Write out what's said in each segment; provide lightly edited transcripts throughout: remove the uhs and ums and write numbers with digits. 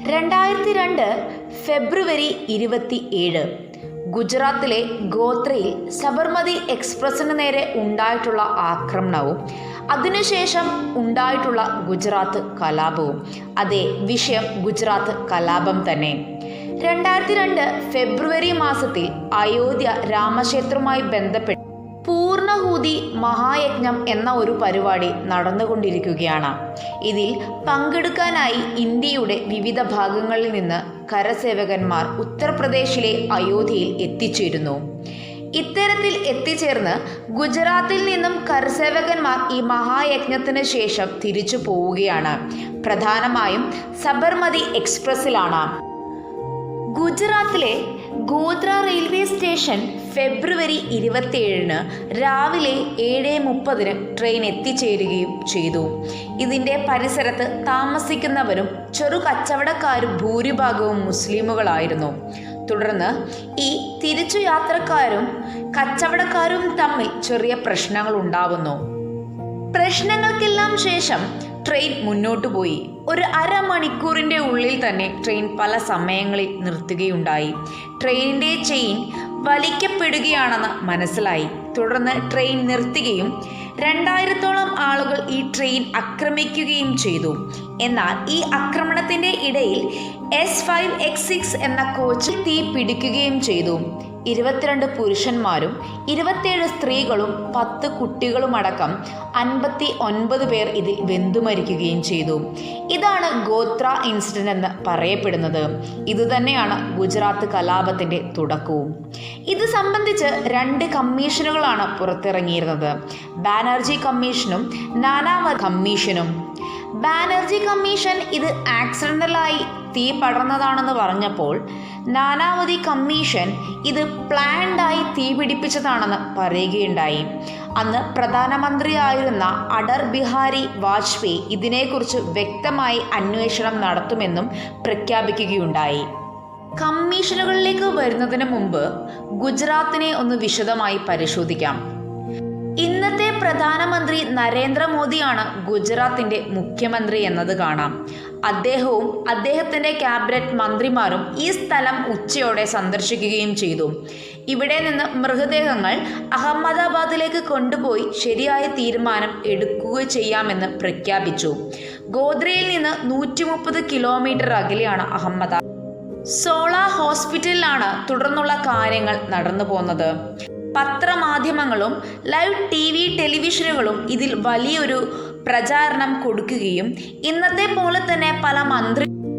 2002 ഫെബ്രുവരി 27 ഗുജറാത്തിലെ ഗോത്രയിൽ സബർമതി എക്സ്പ്രസിന് നേരെ ഉണ്ടായിട്ടുള്ള ആക്രമണവും അതിനുശേഷം ഉണ്ടായിട്ടുള്ള ഗുജറാത്ത് കലാപവും. അതെ, വിഷയം ഗുജറാത്ത് കലാപം തന്നെ. 2002 ഫെബ്രുവരി മാസത്തിൽ അയോധ്യ രാമക്ഷേത്രവുമായി ബന്ധപ്പെട്ട് പൂർണ്ണഹൂതി മഹായജ്ഞം എന്ന ഒരു പരിപാടി നടന്നുകൊണ്ടിരിക്കുകയാണ്. ഇതിൽ പങ്കെടുക്കാനായി ഇന്ത്യയുടെ വിവിധ ഭാഗങ്ങളിൽ നിന്ന് കരസേവകന്മാർ ഉത്തർപ്രദേശിലെ അയോധ്യയിൽ എത്തിച്ചേരുന്നു. ഇത്തരത്തിൽ എത്തിച്ചേർന്ന് ഗുജറാത്തിൽ നിന്നും കരസേവകന്മാർ ഈ മഹായജ്ഞത്തിന് ശേഷം തിരിച്ചു പോവുകയാണ്. പ്രധാനമായും സബർമതി എക്സ്പ്രസിലാണ്. ഗുജറാത്തിലെ ഗോത്ര റെയിൽവേ സ്റ്റേഷൻ ഫെബ്രുവരി 27 രാവിലെ 7:30 ട്രെയിൻ എത്തിച്ചേരുകയും ചെയ്തു. ഇതിൻ്റെ പരിസരത്ത് താമസിക്കുന്നവരും ചെറു കച്ചവടക്കാരും ഭൂരിഭാഗവും മുസ്ലിമുകളായിരുന്നു. തുടർന്ന് ഈ തിരിച്ചുയാത്രക്കാരും കച്ചവടക്കാരും തമ്മിൽ ചെറിയ പ്രശ്നങ്ങൾ ഉണ്ടാവുന്നു. പ്രശ്നങ്ങൾക്കെല്ലാം ശേഷം ട്രെയിൻ മുന്നോട്ടു പോയി. ഒരു അരമണിക്കൂറിൻ്റെ ഉള്ളിൽ തന്നെ ട്രെയിൻ പല സമയങ്ങളിൽ നിർത്തുകയുണ്ടായി. ട്രെയിനിൻ്റെ ചെയിൻ വലിക്കപ്പെടുകയാണെന്ന് മനസ്സിലായി. തുടർന്ന് ട്രെയിൻ നിർത്തുകയും 2000-ഓളം ആളുകൾ ഈ ട്രെയിൻ ആക്രമിക്കുകയും ചെയ്തു. എന്നാൽ ഈ ആക്രമണത്തിൻ്റെ ഇടയിൽ S5X6 എന്ന കോച്ചിൽ തീ പിടിക്കുകയും ചെയ്തു. 22 പുരുഷന്മാരും 27 സ്ത്രീകളും 10 കുട്ടികളുമടക്കം 59 പേർ ഇതിൽ വെന്തുമരിക്കുകയും ചെയ്തു. ഇതാണ് ഗോത്ര ഇൻസിഡന്റ് എന്ന് പറയപ്പെടുന്നത്. ഇതുതന്നെയാണ് ഗുജറാത്ത് കലാപത്തിൻ്റെ തുടക്കവും. ഇത് സംബന്ധിച്ച് 2 കമ്മീഷനുകളാണ് പുറത്തിറങ്ങിയിരുന്നത്. ബാനർജി കമ്മീഷനും നാനാവതി കമ്മീഷനും. ബാനർജി കമ്മീഷൻ ഇത് ആക്സിഡൻ്റലായി തീ പടർന്നതാണെന്ന് പറഞ്ഞപ്പോൾ നാനാവതി കമ്മീഷൻ ഇത് പ്ലാൻഡായി തീ പിടിപ്പിച്ചതാണെന്ന് പറയുകയുണ്ടായി. അന്ന് പ്രധാനമന്ത്രിയായിരുന്ന അടൽ ബിഹാരി വാജ്പേയി ഇതിനെക്കുറിച്ച് വ്യക്തമായി അന്വേഷണം നടത്തുമെന്നും പ്രഖ്യാപിക്കുകയുണ്ടായി. കമ്മീഷനുകളിലേക്ക് വരുന്നതിന് മുമ്പ് ഗുജറാത്തിനെ ഒന്ന് വിശദമായി പരിശോധിക്കാം. ഇന്നത്തെ പ്രധാനമന്ത്രി നരേന്ദ്രമോദിയാണ് ഗുജറാത്തിൻ്റെ മുഖ്യമന്ത്രി എന്നത് കാണാം. അദ്ദേഹവും അദ്ദേഹത്തിൻ്റെ ക്യാബിനറ്റ് മന്ത്രിമാരും ഈ സ്ഥലം ഉച്ചയോടെ സന്ദർശിക്കുകയും ചെയ്തു. ഇവിടെ നിന്ന് മൃതദേഹങ്ങൾ അഹമ്മദാബാദിലേക്ക് കൊണ്ടുപോയി ശരിയായ തീരുമാനം എടുക്കുക ചെയ്യാമെന്ന് പ്രഖ്യാപിച്ചു. ഗോദ്രയിൽ നിന്ന് 130 കിലോമീറ്റർ അകലെയാണ് അഹമ്മദാബാദ്. സോള ഹോസ്പിറ്റലിലാണ് തുടർന്നുള്ള കാര്യങ്ങൾ നടന്നു പോകുന്നത്. പത്രമാധ്യമങ്ങളും ലൈവ് ടെലിവിഷനുകളും ഇതിൽ വലിയൊരു പ്രചാരണം കൊടുക്കുകയും ഇന്നത്തെ പോലെ തന്നെ പല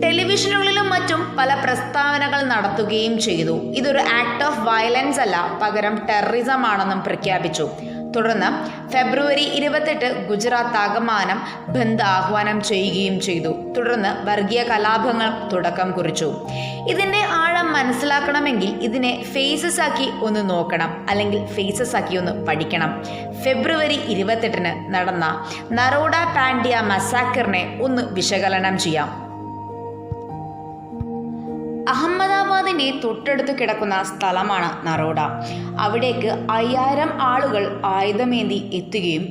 ടെലിവിഷനുകളിലും മറ്റും പല പ്രസ്താവനകൾ നടത്തുകയും ചെയ്തു. ഇതൊരു ആക്ട് ഓഫ് വയലൻസ് അല്ല, പകരം ടെററിസം ആണെന്നും പ്രഖ്യാപിച്ചു. തുടർന്ന് ഫെബ്രുവരി 28 ഗുജറാത്ത് ആകമാനം ബന്ദ് ആഹ്വാനം ചെയ്യുകയും ചെയ്തു. തുടർന്ന് വർഗീയ കലാപങ്ങൾ തുടക്കം കുറിച്ചു. ഇതിൻ്റെ ആഴം മനസ്സിലാക്കണമെങ്കിൽ ഇതിനെ ഫേസസ് ആക്കി ഒന്ന് നോക്കണം, അല്ലെങ്കിൽ ഫേസസ് ആക്കി ഒന്ന് പഠിക്കണം. ഫെബ്രുവരി 28 നടന്ന നറോഡ പാണ്ഡ്യ മസാക്കറിനെ ഒന്ന് വിശകലനം ചെയ്യാം. അഹമ്മദാബാദിൻ്റെ തൊട്ടടുത്ത് കിടക്കുന്ന സ്ഥലമാണ് നറോഡ. അവിടേക്ക് 5000 ആളുകൾ ആയുധമേന്തി എത്തുകയും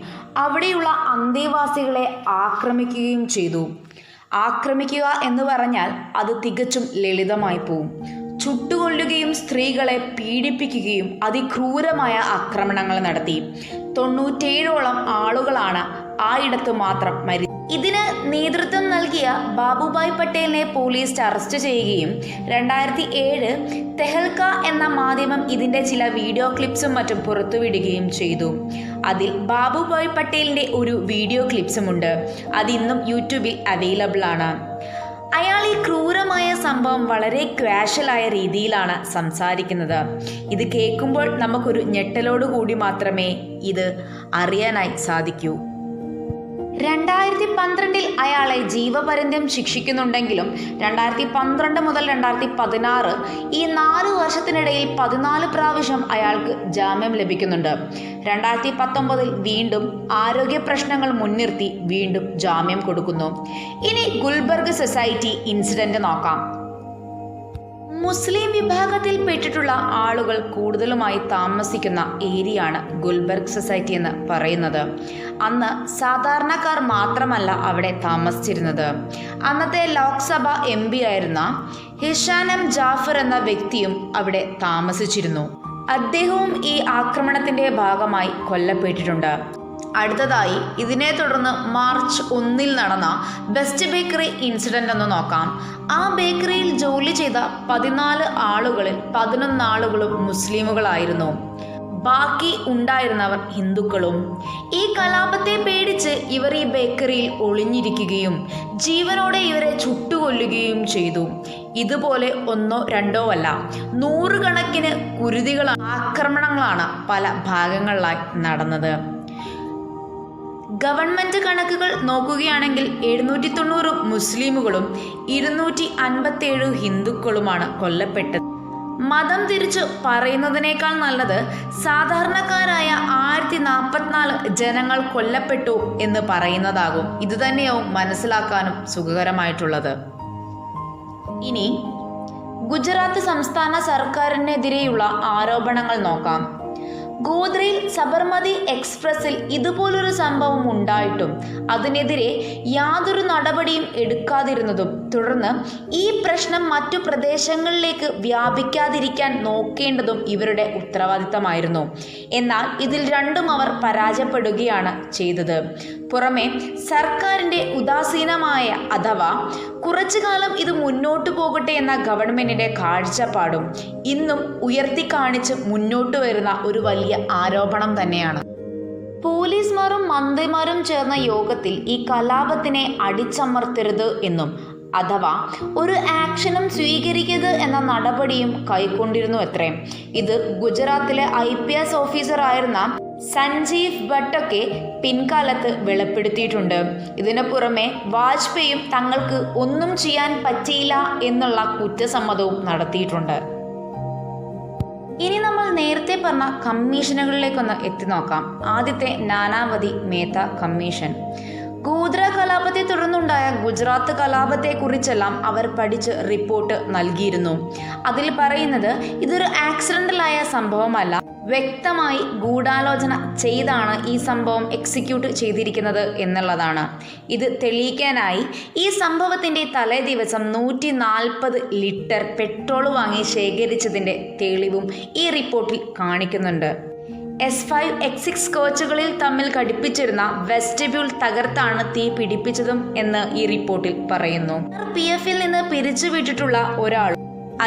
അവിടെയുള്ള അന്തേവാസികളെ ആക്രമിക്കുകയും ചെയ്തു. ആക്രമിക്കുക എന്ന് പറഞ്ഞാൽ അത് തികച്ചും ലളിതമായി പോവും. ചുട്ടുകൊല്ലുകയും സ്ത്രീകളെ പീഡിപ്പിക്കുകയും അതിക്രൂരമായ ആക്രമണങ്ങൾ നടത്തി. 97ഓളം ആളുകളാണ് ആയിടത്ത് മാത്രം മരിച്ചത്. ഇതിന് നേതൃത്വം നൽകിയ ബാബുഭായ് പട്ടേലിനെ പോലീസ് അറസ്റ്റ് ചെയ്യുകയും 2007 തെഹൽക്ക എന്ന മാധ്യമം ഇതിൻ്റെ ചില വീഡിയോ ക്ലിപ്സും മറ്റും പുറത്തുവിടുകയും ചെയ്തു. അതിൽ ബാബുഭായ് പട്ടേലിൻ്റെ ഒരു വീഡിയോ ക്ലിപ്സുമുണ്ട്. അതിന്നും യൂട്യൂബിൽ അവൈലബിൾ ആണ്. അയാൾ ഈ ക്രൂരമായ സംഭവം വളരെ ക്വാഷ്വലായ രീതിയിലാണ് സംസാരിക്കുന്നത്. ഇത് കേൾക്കുമ്പോൾ നമുക്കൊരു ഞെട്ടലോടുകൂടി മാത്രമേ ഇത് അറിയാനായി സാധിക്കൂ. 2012 അയാളെ ജീവപര്യന്തം ശിക്ഷിക്കുന്നുണ്ടെങ്കിലും 2012 മുതൽ 2016 ഈ 4 വർഷത്തിനിടയിൽ 14 പ്രാവശ്യം അയാൾക്ക് ജാമ്യം ലഭിക്കുന്നുണ്ട്. 2019 വീണ്ടും ആരോഗ്യ പ്രശ്നങ്ങൾ മുൻനിർത്തി വീണ്ടും ജാമ്യം കൊടുക്കുന്നു. ഇനി ഗുൽബർഗ് സൊസൈറ്റി ഇൻസിഡന്റ് നോക്കാം. മുസ്ലിം വിഭാഗത്തിൽപ്പെട്ടിട്ടുള്ള ആളുകൾ കൂടുതലുമായി താമസിക്കുന്ന ഏരിയയാണ് ഗുൽബർഗ് സൊസൈറ്റി എന്ന് പറയുന്നത്. അന്ന് സാധാരണക്കാർ മാത്രമല്ല അവിടെ താമസിച്ചിരുന്നത്. അന്നത്തെ ലോക്സഭ MP ആയിരുന്ന ഹിഷാം എം ജാഫർ എന്ന വ്യക്തിയും അവിടെ താമസിച്ചിരുന്നു. അദ്ദേഹവും ഈ ആക്രമണത്തിന്റെ ഭാഗമായി കൊല്ലപ്പെട്ടിട്ടുണ്ട്. അടുത്തതായി ഇതിനെ തുടർന്ന് മാർച്ച് 1 നടന്ന ബെസ്റ്റ് ബേക്കറി ഇൻസിഡന്റ് ഒന്ന് നോക്കാം. ആ ബേക്കറിയിൽ ജോലി ചെയ്ത 14 ആളുകളിൽ 11 ആളുകളും മുസ്ലിമുകളായിരുന്നു. ബാക്കി ഉണ്ടായിരുന്നവർ ഹിന്ദുക്കളും. ഈ കലാപത്തെ പേടിച്ച് ഇവർ ഈ ബേക്കറിയിൽ ഒളിഞ്ഞിരിക്കുകയും ജീവനോടെ ഇവരെ ചുട്ടുകൊല്ലുകയും ചെയ്തു. ഇതുപോലെ 1 or 2 അല്ല, 100 കണക്കിന് ആക്രമണങ്ങളാണ് പല ഭാഗങ്ങളിലായി നടന്നത്. ഗവൺമെന്റ് കണക്കുകൾ നോക്കുകയാണെങ്കിൽ 790 മുസ്ലിമുകളും 257 ഹിന്ദുക്കളുമാണ് കൊല്ലപ്പെട്ടത്. മതം തിരിച്ചു പറയുന്നതിനേക്കാൾ നല്ലത് സാധാരണക്കാരായ 1044 ജനങ്ങൾ കൊല്ലപ്പെട്ടു എന്ന് പറയുന്നതാകും. ഇതുതന്നെയാവും മനസ്സിലാക്കാനും സുഖകരമായിട്ടുള്ളത്. ഇനി ഗുജറാത്ത് സംസ്ഥാന സർക്കാരിനെതിരെയുള്ള ആരോപണങ്ങൾ നോക്കാം. ഗോദ്രയിൽ സബർമതി എക്സ്പ്രസിൽ ഇതുപോലൊരു സംഭവം ഉണ്ടായിട്ടും അതിനെതിരെ യാതൊരു നടപടിയും എടുക്കാതിരുന്നതും തുടർന്ന് ഈ പ്രശ്നം മറ്റു പ്രദേശങ്ങളിലേക്ക് വ്യാപിക്കാതിരിക്കാൻ നോക്കേണ്ടതും ഇവരുടെ ഉത്തരവാദിത്തമായിരുന്നു. എന്നാൽ ഇതിൽ രണ്ടും അവർ പരാജയപ്പെടുകയാണ് ചെയ്തത്. പുറമെ സർക്കാരിൻ്റെ ഉദാസീനമായ അഥവാ കുറച്ചു കാലം ഇത് മുന്നോട്ടു പോകട്ടെ എന്ന ഗവൺമെന്റിന്റെ കാഴ്ചപ്പാടും ഇന്നും ഉയർത്തിക്കാണിച്ച് മുന്നോട്ട് വരുന്ന ഒരു വലിയ ആരോപണം തന്നെയാണ്. പോലീസുമാരും മന്ത്രിമാരും ചേർന്ന യോഗത്തിൽ ഈ കലാപത്തിനെ അടിച്ചമർത്തരുത് എന്നും അഥവാ ഒരു ആക്ഷനും സ്വീകരിക്കരുത് എന്ന നടപടിയും കൈക്കൊണ്ടിരുന്നു അത്രേ. ഇത് ഗുജറാത്തിലെ IPS ഓഫീസറായിരുന്ന സഞ്ജീവ് ഭട്ടൊക്കെ പിൻകാലത്ത് വെളിപ്പെടുത്തിയിട്ടുണ്ട്. ഇതിനു പുറമെ വാജ്പേയിയും തങ്ങൾക്ക് ഒന്നും ചെയ്യാൻ പറ്റിയില്ല എന്നുള്ള കുറ്റസമ്മതവും നടത്തിയിട്ടുണ്ട്. ഇനി നമ്മൾ നേരത്തെ പറഞ്ഞ കമ്മീഷനുകളിലേക്കൊന്ന് എത്തി നോക്കാം. ആദ്യത്തെ നാനാവതി മേത്ത കമ്മീഷൻ. ഗോദ്ര കലാപത്തെ തുടർന്നുണ്ടായ ഗുജറാത്ത് കലാപത്തെക്കുറിച്ചെല്ലാം അവർ പഠിച്ച് റിപ്പോർട്ട് നൽകിയിരുന്നു. അതിൽ പറയുന്നത് ഇതൊരു ആക്സിഡൻ്റലായ സംഭവമല്ല, വ്യക്തമായി ഗൂഢാലോചന ചെയ്താണ് ഈ സംഭവം എക്സിക്യൂട്ട് ചെയ്തിരിക്കുന്നത് എന്നുള്ളതാണ്. ഇത് തെളിയിക്കാനായി ഈ സംഭവത്തിൻ്റെ തലേ ദിവസം 140 ലിറ്റർ പെട്രോൾ വാങ്ങി ശേഖരിച്ചതിൻ്റെ തെളിവും ഈ റിപ്പോർട്ടിൽ കാണിക്കുന്നുണ്ട്. S5, X6 കോച്ചുകളിൽ തമ്മിൽ ഘടിപ്പിച്ചിരുന്ന വെസ്റ്റിബ്യൂൾ തകർത്താണ് തീ പിടിപ്പിച്ചതും എന്ന് ഈ റിപ്പോർട്ടിൽ പറയുന്നു. PF-ൽ നിന്ന് പിരിച്ചുവിട്ടിട്ടുള്ള ഒരാൾ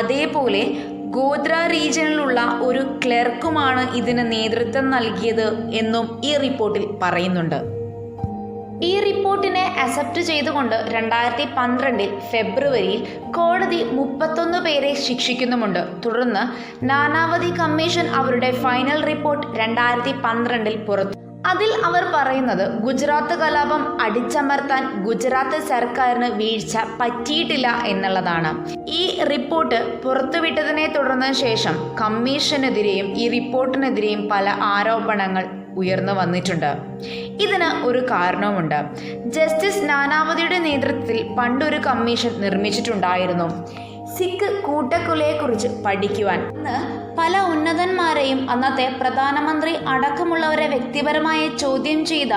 അതേപോലെ ഗോദ്ര റീജിയനിലുള്ള ഒരു ക്ലർക്കുമാണ് ഇതിന് നേതൃത്വം നൽകിയത് എന്നും ഈ റിപ്പോർട്ടിൽ പറയുന്നുണ്ട്. ഈ റിപ്പോർട്ടിനെ അക്സെപ്റ്റ് ചെയ്തുകൊണ്ട് 2012 ഫെബ്രുവരിയിൽ കോടതി 31 പേരെ ശിക്ഷിക്കുന്നുമുണ്ട്. തുടർന്ന് നാനാവതി കമ്മീഷൻ അവരുടെ ഫൈനൽ റിപ്പോർട്ട് 2012 പുറത്തു. അതിൽ അവർ പറയുന്നത് ഗുജറാത്ത് കലാപം അടിച്ചമർത്താൻ ഗുജറാത്ത് സർക്കാരിന് വീഴ്ച പറ്റിയിട്ടില്ല എന്നുള്ളതാണ്. ഈ റിപ്പോർട്ട് പുറത്തുവിട്ടതിനെ തുടർന്ന ശേഷം കമ്മീഷനെതിരെയും ഈ റിപ്പോർട്ടിനെതിരെയും പല ആരോപണങ്ങൾ ഉയർന്നു വന്നിട്ടുണ്ട്. ഇതിന് ഒരു കാരണവുമുണ്ട്. ജസ്റ്റിസ് നാനാവതിയുടെ നേതൃത്വത്തിൽ പണ്ടൊരു കമ്മീഷൻ നിർമ്മിച്ചിട്ടുണ്ടായിരുന്നു സിഖ് കൂട്ടക്കൊലയെക്കുറിച്ച് പഠിക്കുവാൻ. അന്ന് പല ഉന്നതന്മാരെയും അന്നത്തെ പ്രധാനമന്ത്രി അടക്കമുള്ളവരെ വ്യക്തിപരമായി ചോദ്യം ചെയ്ത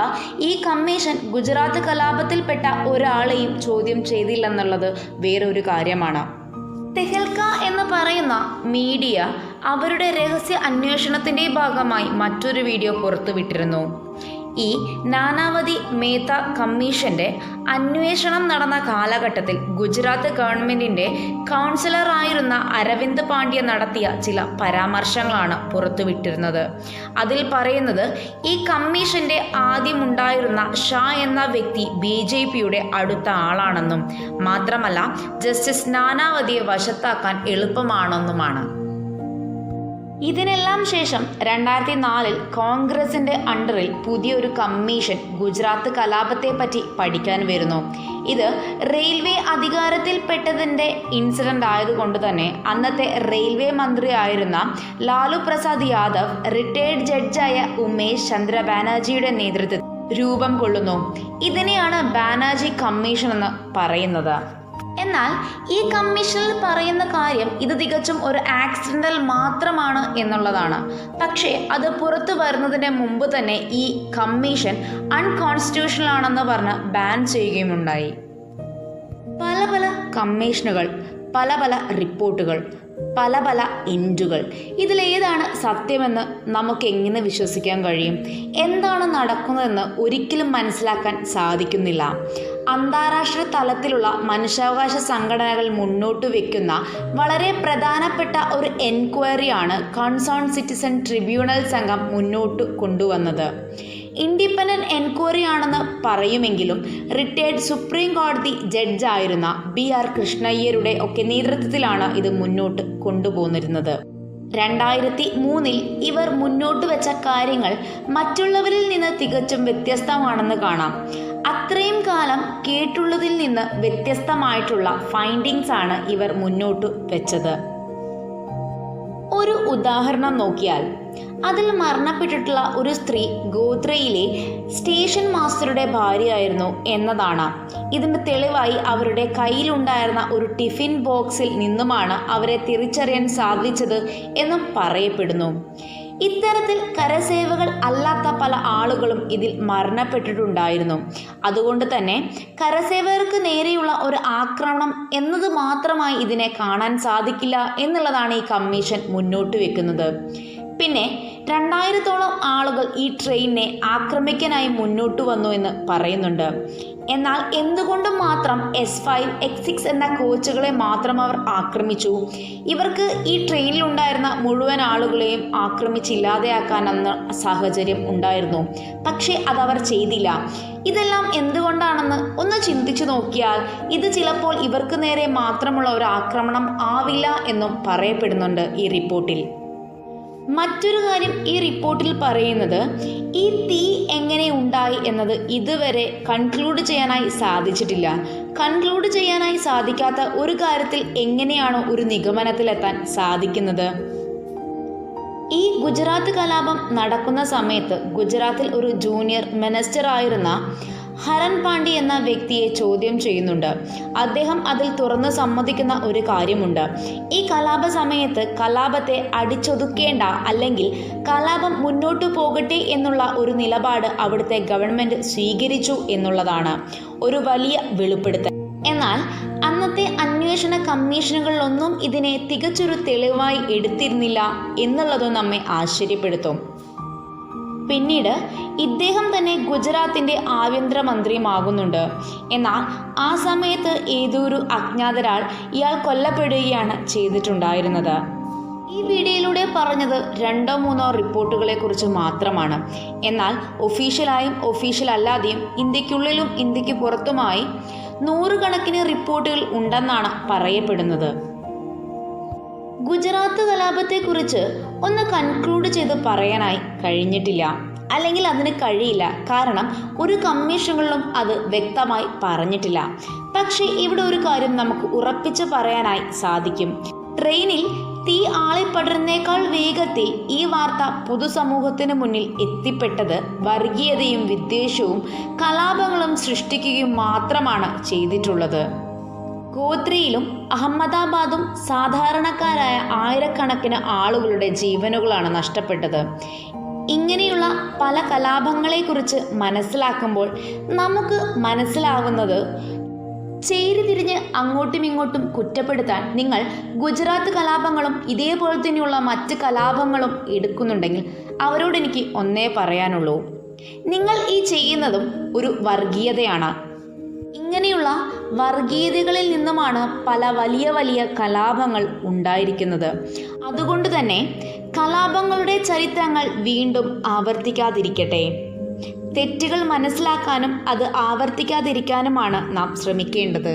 ഈ കമ്മീഷൻ ഗുജറാത്ത് കലാപത്തിൽപ്പെട്ട ഒരാളെയും ചോദ്യം ചെയ്തില്ലെന്നുള്ളത് വേറൊരു കാര്യമാണ്. തെഹൽക്ക എന്ന് പറയുന്ന മീഡിയ അവരുടെ രഹസ്യ അന്വേഷണത്തിൻ്റെ ഭാഗമായി മറ്റൊരു വീഡിയോ പുറത്തുവിട്ടിരുന്നു. ഈ നാനാവതി മേത്ത കമ്മീഷന്റെ അന്വേഷണം നടന്ന കാലഘട്ടത്തിൽ ഗുജറാത്ത് ഗവൺമെന്റിന്റെ കൗൺസിലറായിരുന്ന അരവിന്ദ് പാണ്ഡ്യ നടത്തിയ ചില പരാമർശങ്ങളാണ് പുറത്തുവിട്ടിരുന്നത്. അതിൽ പറയുന്നത് ഈ കമ്മീഷന്റെ ആദ്യമുണ്ടായിരുന്ന ഷാ എന്ന വ്യക്തി BJPയുടെ അടുത്ത ആളാണെന്നും മാത്രമല്ല ജസ്റ്റിസ് നാനാവതിയെ വശത്താക്കാൻ എളുപ്പമാണെന്നുമാണ്. ഇതിനെല്ലാം ശേഷം 2004 കോൺഗ്രസിന്റെ അണ്ടറിൽ പുതിയൊരു കമ്മീഷൻ ഗുജറാത്ത് കലാപത്തെ പറ്റി പഠിക്കാൻ വരുന്നു. ഇത് റെയിൽവേ അധികാരത്തിൽപ്പെട്ടതിൻ്റെ ഇൻസിഡന്റ് ആയതുകൊണ്ട് തന്നെ അന്നത്തെ റെയിൽവേ മന്ത്രിയായിരുന്ന ലാലു പ്രസാദ് യാദവ് റിട്ടയേർഡ് ജഡ്ജായ ഉമേഷ് ചന്ദ്ര ബാനർജിയുടെ നേതൃത്വത്തിൽ രൂപം കൊള്ളുന്നു. ഇതിനെയാണ് ബാനർജി കമ്മീഷൻ എന്ന് പറയുന്നത്. എന്നാൽ ഈ കമ്മീഷനിൽ പറയുന്ന കാര്യം ഇത് തികച്ചും ഒരു ആക്സിഡൻ്റൽ മാത്രമാണ് എന്നുള്ളതാണ്. പക്ഷേ അത് പുറത്തു വരുന്നതിന് മുമ്പ് തന്നെ ഈ കമ്മീഷൻ അൺകോൺസ്റ്റിറ്റ്യൂഷണൽ ആണെന്ന് പറഞ്ഞ് ബാൻ ചെയ്യുകയുമുണ്ടായി. പല പല കമ്മീഷനുകൾ, പല പല റിപ്പോർട്ടുകൾ, പല പല എൻഡുകൾ. ഇതിലേതാണ് സത്യമെന്ന് നമുക്ക് എങ്ങനെ വിശ്വസിക്കാൻ കഴിയും? എന്താണ് നടക്കുന്നതെന്ന് ഒരിക്കലും മനസ്സിലാക്കാൻ സാധിക്കുന്നില്ല. അന്താരാഷ്ട്ര തലത്തിലുള്ള മനുഷ്യാവകാശ സംഘടനകൾ മുന്നോട്ട് വയ്ക്കുന്ന വളരെ പ്രധാനപ്പെട്ട ഒരു എൻക്വയറിയാണ് കൺസേൺ സിറ്റിസൺ ട്രിബ്യൂണൽ സംഘം മുന്നോട്ട് കൊണ്ടുവന്നത്. ഇൻഡിപെൻഡന്റ് എൻക്വയറി ആണെന്ന് പറയുമെങ്കിലും റിട്ടയർഡ് സുപ്രീം കോടതി ജഡ്ജായിരുന്ന BR കൃഷ്ണയ്യരുടെ ഒക്കെ നേതൃത്വത്തിലാണ് ഇത് മുന്നോട്ട് കൊണ്ടുപോന്നിരുന്നത്. 2003 ഇവർ മുന്നോട്ട് വെച്ച കാര്യങ്ങൾ മറ്റുള്ളവരിൽ നിന്ന് തികച്ചും വ്യത്യസ്തമാണെന്ന് കാണാം. അത്രയും കാലം കേട്ടുള്ളതിൽ നിന്ന് വ്യത്യസ്തമായിട്ടുള്ള ഫൈൻഡിങ്സ് ആണ് ഇവർ മുന്നോട്ട് വെച്ചത്. ഒരു ഉദാഹരണം നോക്കിയാൽ അതിൽ മരണപ്പെട്ടിട്ടുള്ള ഒരു സ്ത്രീ ഗോത്രയിലെ സ്റ്റേഷൻ മാസ്റ്ററുടെ ഭാര്യയായിരുന്നു എന്നതാണ്. ഇതിന് തെളിവായി അവരുടെ കയ്യിലുണ്ടായിരുന്ന ഒരു ടിഫിൻ ബോക്സിൽ നിന്നുമാണ് അവരെ തിരിച്ചറിയാൻ സാധിച്ചത് എന്നും പറയപ്പെടുന്നു. ഇത്തരത്തിൽ കരസേവകൾ അല്ലാത്ത പല ആളുകളും ഇതിൽ മരണപ്പെട്ടിട്ടുണ്ടായിരുന്നു. അതുകൊണ്ട് തന്നെ കരസേവകർക്ക് നേരെയുള്ള ഒരു ആക്രമണം എന്നത് മാത്രമായി ഇതിനെ കാണാൻ സാധിക്കില്ല എന്നുള്ളതാണ് ഈ കമ്മീഷൻ മുന്നോട്ട് വെക്കുന്നത്. പിന്നെ 2000-ഓളം ആളുകൾ ഈ ട്രെയിനിനെ ആക്രമിക്കാനായി മുന്നോട്ട് വന്നു എന്ന് പറയുന്നുണ്ട്. എന്നാൽ എന്തുകൊണ്ടും മാത്രം S5, X6 എന്ന കോച്ചുകളെ മാത്രം അവർ ആക്രമിച്ചു? ഇവർക്ക് ഈ ട്രെയിനിലുണ്ടായിരുന്ന മുഴുവൻ ആളുകളെയും ആക്രമിച്ചില്ലാതെയാക്കാനെന്ന സാഹചര്യം ഉണ്ടായിരുന്നു. പക്ഷേ അതവർ ചെയ്തില്ല. ഇതെല്ലാം എന്തുകൊണ്ടാണെന്ന് ഒന്ന് ചിന്തിച്ചു നോക്കിയാൽ ഇത് ചിലപ്പോൾ ഇവർക്ക് നേരെ മാത്രമുള്ള ഒരു ആക്രമണം ആവില്ല എന്നും പറയപ്പെടുന്നുണ്ട് ഈ റിപ്പോർട്ടിൽ. മറ്റൊരു കാര്യം ഈ റിപ്പോർട്ടിൽ പറയുന്നത്, ഈ തീ എങ്ങനെ ഉണ്ടായി എന്നത് ഇതുവരെ കൺക്ലൂഡ് ചെയ്യാനായി സാധിച്ചിട്ടില്ല. കൺക്ലൂഡ് ചെയ്യാനായി സാധിക്കാത്ത ഒരു കാര്യത്തിൽ എങ്ങനെയാണോ ഒരു നിഗമനത്തിലെത്താൻ സാധിക്കുന്നത്? ഈ ഗുജറാത്ത് കലാപം നടക്കുന്ന സമയത്ത് ഗുജറാത്തിൽ ഒരു ജൂനിയർ മിനിസ്റ്റർ ആയിരുന്ന ഹരൻ പാണ്ഡ്യ എന്ന വ്യക്തിയെ ചോദ്യം ചെയ്യുന്നുണ്ട്. അദ്ദേഹം അതിൽ തുറന്ന് സമ്മതിക്കുന്ന ഒരു കാര്യമുണ്ട്. ഈ കലാപ സമയത്ത് കലാപത്തെ അടിച്ചൊതുക്കേണ്ട, അല്ലെങ്കിൽ കലാപം മുന്നോട്ടു പോകട്ടെ എന്നുള്ള ഒരു നിലപാട് അവിടുത്തെ ഗവൺമെൻറ് സ്വീകരിച്ചു എന്നുള്ളതാണ് ഒരു വലിയ വെളിപ്പെടുത്തൽ. എന്നാൽ അന്നത്തെ അന്വേഷണ കമ്മീഷനുകളിലൊന്നും ഇതിനെ തികച്ചൊരു തെളിവായി എടുത്തിരുന്നില്ല എന്നുള്ളതും നമ്മെ ആശ്ചര്യപ്പെടുത്തും. പിന്നീട് ഇദ്ദേഹം തന്നെ ഗുജറാത്തിൻ്റെ ആഭ്യന്തരമന്ത്രിയുമാകുന്നുണ്ട്. എന്നാൽ ആ സമയത്ത് ഏതൊരു അജ്ഞാതരാൽ ഇയാൾ കൊല്ലപ്പെടുകയാണ് ചെയ്തിട്ടുണ്ടായിരുന്നത്. ഈ വീഡിയോയിലൂടെ പറഞ്ഞത് 2-3 റിപ്പോർട്ടുകളെ കുറിച്ച് മാത്രമാണ്. എന്നാൽ ഒഫീഷ്യലായും ഒഫീഷ്യൽ അല്ലാതെയും ഇന്ത്യക്കുള്ളിലും ഇന്ത്യക്ക് പുറത്തുമായി 100 കണക്കിന് റിപ്പോർട്ടുകൾ ഉണ്ടെന്നാണ് പറയപ്പെടുന്നത്. ഗുജറാത്ത് കലാപത്തെക്കുറിച്ച് ഒന്ന് കൺക്ലൂഡ് ചെയ്ത് പറയാനായി കഴിഞ്ഞിട്ടില്ല, അല്ലെങ്കിൽ അതിന് കഴിയില്ല. കാരണം ഒരു കമ്മീഷനുകളിലും അത് വ്യക്തമായി പറഞ്ഞിട്ടില്ല. പക്ഷേ ഇവിടെ ഒരു കാര്യം നമുക്ക് ഉറപ്പിച്ച് പറയാനായി സാധിക്കും. ട്രെയിനിൽ തീ ആളിപ്പടരുന്നേക്കാൾ വേഗത്തിൽ ഈ വാർത്ത പൊതുസമൂഹത്തിന് മുന്നിൽ എത്തിപ്പെട്ടത് വർഗീയതയും വിദ്വേഷവും കലാപങ്ങളും സൃഷ്ടിക്കുകയും മാത്രമാണ് ചെയ്തിട്ടുള്ളത്. ഗോത്രയിലും അഹമ്മദാബാദും സാധാരണക്കാരായ ആയിരക്കണക്കിന് ആളുകളുടെ ജീവനുകളാണ് നഷ്ടപ്പെട്ടത്. ഇങ്ങനെയുള്ള പല കലാപങ്ങളെക്കുറിച്ച് മനസ്സിലാക്കുമ്പോൾ നമുക്ക് മനസ്സിലാവുന്നത്, ചേരിതിരിഞ്ഞ് അങ്ങോട്ടും ഇങ്ങോട്ടും കുറ്റപ്പെടുത്താൻ നിങ്ങൾ ഗുജറാത്ത് കലാപങ്ങളും ഇതേപോലെ തന്നെയുള്ള മറ്റ് കലാപങ്ങളും എടുക്കുന്നുണ്ടെങ്കിൽ അവരോട് എനിക്ക് ഒന്നേ പറയാനുള്ളൂ, നിങ്ങൾ ഈ ചെയ്യുന്നതും ഒരു വർഗീയതയാണ്. ഇങ്ങനെയുള്ള വർഗീയതകളിൽ നിന്നുമാണ് പല വലിയ വലിയ കലാപങ്ങൾ ഉണ്ടായിരിക്കുന്നത്. അതുകൊണ്ട് തന്നെ കലാപങ്ങളുടെ ചരിത്രങ്ങൾ വീണ്ടും ആവർത്തിക്കാതിരിക്കട്ടെ. തെറ്റുകൾ മനസ്സിലാക്കാനും അത് ആവർത്തിക്കാതിരിക്കാനുമാണ് നാം ശ്രമിക്കേണ്ടത്.